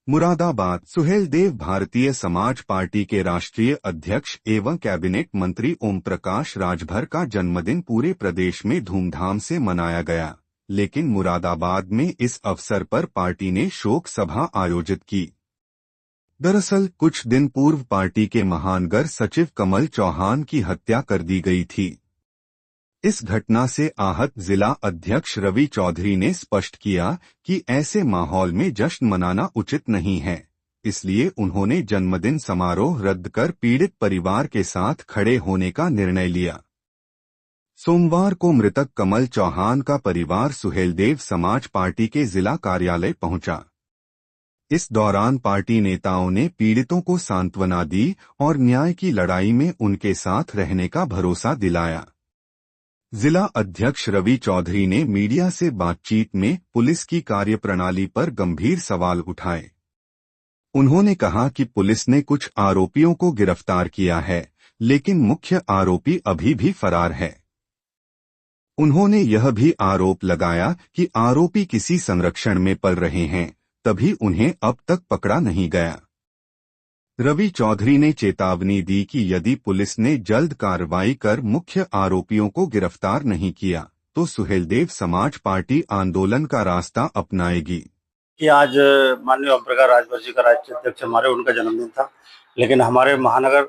Moradabad. Suheldev Bharatiya Samaj party के राष्ट्रीय अध्यक्ष एवं कैबिनेट मंत्री ओम प्रकाश राजभर का जन्मदिन पूरे प्रदेश में धूमधाम से मनाया गया, लेकिन मुरादाबाद में इस अवसर पर पार्टी ने शोक सभा आयोजित की। दरअसल कुछ दिन पूर्व पार्टी के महानगर सचिव कमल चौहान की हत्या कर दी गई थी। इस घटना से आहत जिला अध्यक्ष रवि चौधरी ने स्पष्ट किया कि ऐसे माहौल में जश्न मनाना उचित नहीं है, इसलिए उन्होंने जन्मदिन समारोह रद्द कर पीड़ित परिवार के साथ खड़े होने का निर्णय लिया। सोमवार को मृतक कमल चौहान का परिवार सुहेलदेव समाज पार्टी के जिला कार्यालय पहुंचा। इस दौरान पार्टी नेताओं ने पीड़ितों को सांत्वना दी और न्याय की लड़ाई में उनके साथ रहने का भरोसा दिलाया। जिला अध्यक्ष रवि चौधरी ने मीडिया से बातचीत में पुलिस की कार्यप्रणाली पर गंभीर सवाल उठाए। उन्होंने कहा कि पुलिस ने कुछ आरोपियों को गिरफ्तार किया है, लेकिन मुख्य आरोपी अभी भी फरार है। उन्होंने यह भी आरोप लगाया कि आरोपी किसी संरक्षण में पल रहे हैं, तभी उन्हें अब तक पकड़ा नहीं गया। रवि चौधरी ने चेतावनी दी कि यदि पुलिस ने जल्द कार्रवाई कर मुख्य आरोपियों को गिरफ्तार नहीं किया तो सुहेलदेव समाज पार्टी आंदोलन का रास्ता अपनाएगी। कि आज माननीय ओम प्रकाश राजभर जी का राष्ट्रीय अध्यक्ष हमारे उनका जन्मदिन था, लेकिन हमारे महानगर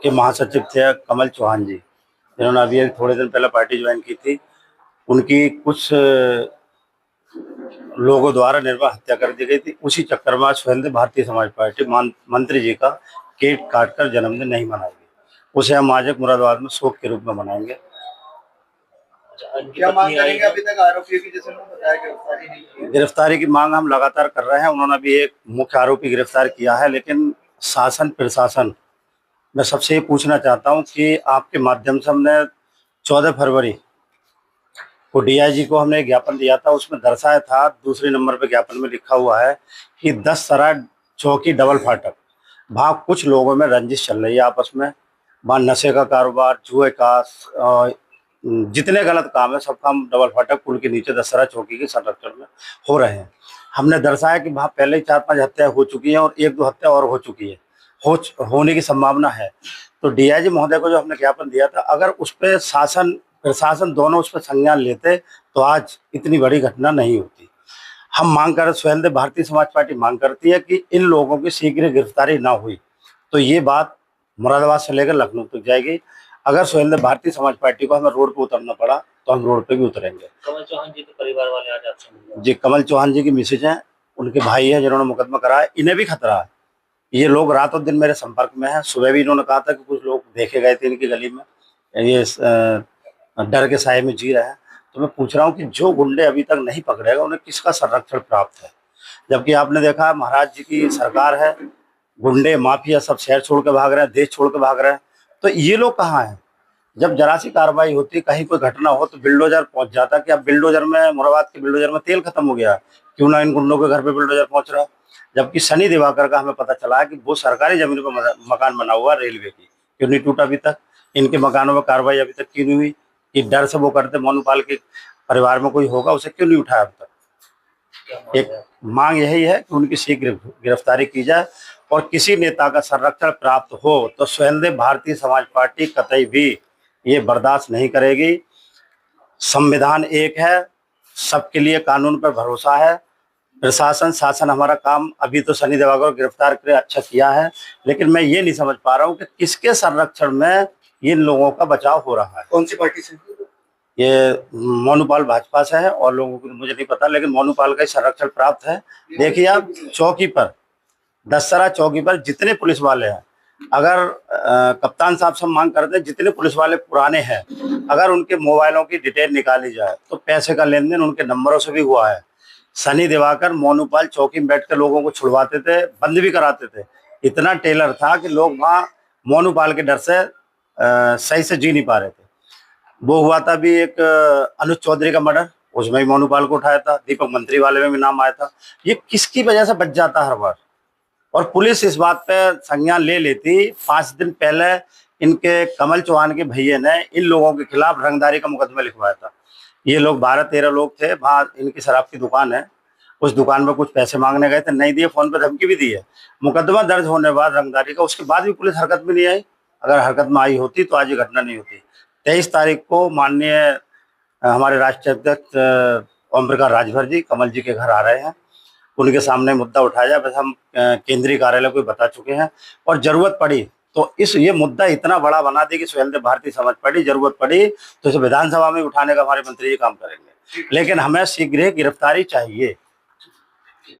के महासचिव थे कमल चौहान जी, जिन्होंने अभी थोड़े दिन पहले पार्टी ज्वाइन की थी। उनकी कुछ लोगों द्वारा निर्मम हत्या कर दी गई थी। उसी चक्कर में सुहेलदेव भारतीय समाज पार्टी मंत्री जी का केक काटकर जन्मदिन नहीं मनाएगी, उसे हम आज मुरादाबाद में शोक के रूप में मनाएंगे। क्या मांग करेंगे? अभी तक आरोपियों की, जैसे उन्होंने बताया, गिरफ्तारी की मांग हम लगातार कर रहे हैं। उन्होंने भी एक मुख्य आरोपी गिरफ्तार किया है, लेकिन शासन प्रशासन, मैं सबसे ये पूछना चाहता हूं कि आपके माध्यम से हमने 14 फरवरी को डीआईजी को हमने ज्ञापन दिया था। उसमें दर्शाया था, दूसरे नंबर पे ज्ञापन में लिखा हुआ है कि 10 सराय चौकी डबल फाटक, वहाँ कुछ लोगों में रंजिश चल रही है आपस में, वहाँ नशे का कारोबार, जुए का, जितने गलत काम है सब काम डबल फाटक पुल के नीचे 10 सराय चौकी के संरक्षण में हो रहे हैं। हमने दर्शाया कि वहाँ पहले ही 4-5 हत्या हो चुकी हैं और 1-2 हत्या और हो चुकी है, होने की संभावना है। तो डीआईजी महोदय को जो हमने ज्ञापन दिया था, अगर उस पर शासन प्रशासन दोनों उस पर संज्ञान लेते तो आज इतनी बड़ी घटना नहीं होती। हम मांग कर, सुहेलदेव भारतीय समाज पार्टी मांग करती है कि इन लोगों की शीघ्र गिरफ्तारी ना हुई तो ये बात मुरादाबाद से लेकर लखनऊ तक जाएगी। अगर सुहेलदेव भारतीय समाज पार्टी को हमें रोड पर उतरना पड़ा तो हम रोड पे भी उतरेंगे। कमल चौहान जी के परिवार वाले आज आपसे मिले जी, कमल चौहान जी की मिसेज हैं, उनके भाई हैं जिन्होंने मुकदमा कराया, इन्हें भी खतरा है। ये लोग रातों दिन मेरे संपर्क में हैं। सुबह भी इन्होंने कहा था कि कुछ लोग देखे गए थे इनकी गली में, ये डर के साए में जी रहे हैं। तो मैं पूछ रहा हूँ कि जो गुंडे अभी तक नहीं पकड़े गए उन्हें किसका संरक्षण प्राप्त है? जबकि आपने देखा महाराज जी की सरकार है, गुंडे माफिया सब शहर छोड़ के भाग रहे हैं, देश छोड़ के भाग रहे हैं, तो ये लोग कहाँ हैं? जब जरा सी कार्रवाई होती, कहीं कोई घटना हो तो बिल्डोजर पहुंच जाता। कि अब बिल्डोजर में, मुरादाबाद के बिल्डोजर में तेल खत्म हो गया, क्यों ना इन गुंडों के घर पे बिल्डोजर पहुंच रहा। जबकि सनी दिवाकर का हमें पता चला है कि वो सरकारी जमीन पर मकान बना हुआ रेलवे की, क्यों नहीं टूटा अभी तक? इनके मकानों में कार्रवाई अभी तक क्यों नहीं हुई? कि डर से वो करते, मोनूपाल के परिवार में कोई होगा उसे क्यों नहीं उठाया अब तक? एक मांग यही है कि उनकी शीघ्र गिरफ्तारी की जाए और किसी नेता का संरक्षण प्राप्त हो तो सुहेलदेव भारतीय समाज पार्टी कतई भी ये बर्दाश्त नहीं करेगी। संविधान एक है, सबके लिए कानून पर भरोसा है। प्रशासन शासन हमारा काम अभी तो सनी दिवाकर को गिरफ्तार करके अच्छा किया है, लेकिन मैं ये नहीं समझ पा रहा हूँ कि किसके संरक्षण में इन लोगों का बचाव हो रहा है। कौन सी पार्टी से? ये मोनूपाल भाजपा से है और लोगों को मुझे नहीं पता, लेकिन मोनूपाल का ही संरक्षण प्राप्त है। देखिए आप चौकी पर, दसरा चौकी पर जितने पुलिस वाले हैं, अगर कप्तान साहब से मांग करते हैं जितने पुलिस वाले पुराने हैं, अगर उनके मोबाइलों की डिटेल निकाली जाए तो पैसे का लेन देन उनके नंबरों से भी हुआ है। सनी दिवाकर मोनूपाल चौकी में बैठ कर लोगों को छुड़वाते थे, बंद भी कराते थे। इतना टेलर था कि लोग वहाँ मोनूपाल के डर से सही से जी नहीं पा रहे थे। वो हुआ था भी एक अनुज चौधरी का मर्डर, उसमें भी मोनूपाल को उठाया था, दीपक मंत्री वाले में भी नाम आया था। ये किसकी वजह से बच जाता हर बार? और पुलिस इस बात पे संज्ञान ले लेती। 5 दिन पहले इनके कमल चौहान के भैया ने इन लोगों के खिलाफ रंगदारी का मुकदमा लिखवाया था। ये लोग 12-13 लोग थे, वहाँ इनकी शराब की दुकान है, उस दुकान में कुछ पैसे मांगने गए थे, नहीं दिए, फोन पे धमकी भी दी है। मुकदमा दर्ज होने के बाद रंगदारी का, उसके बाद भी पुलिस हरकत में नहीं आई। अगर हरकत में आई होती तो आज ये घटना नहीं होती। 23 तारीख को माननीय हमारे राष्ट्रीय अध्यक्ष ओम प्रकाश राजभर जी कमल जी के घर आ रहे हैं, उनके सामने मुद्दा उठाया। बस हम केंद्रीय कार्यालय को बता चुके हैं, और जरूरत पड़ी तो ये मुद्दा इतना बड़ा बना दी कि सुहेल देव भारती समझ पड़ी, जरूरत पड़ी तो इसे विधानसभा में उठाने का हमारे मंत्री जी काम करेंगे। लेकिन हमें शीघ्र गिरफ्तारी चाहिए।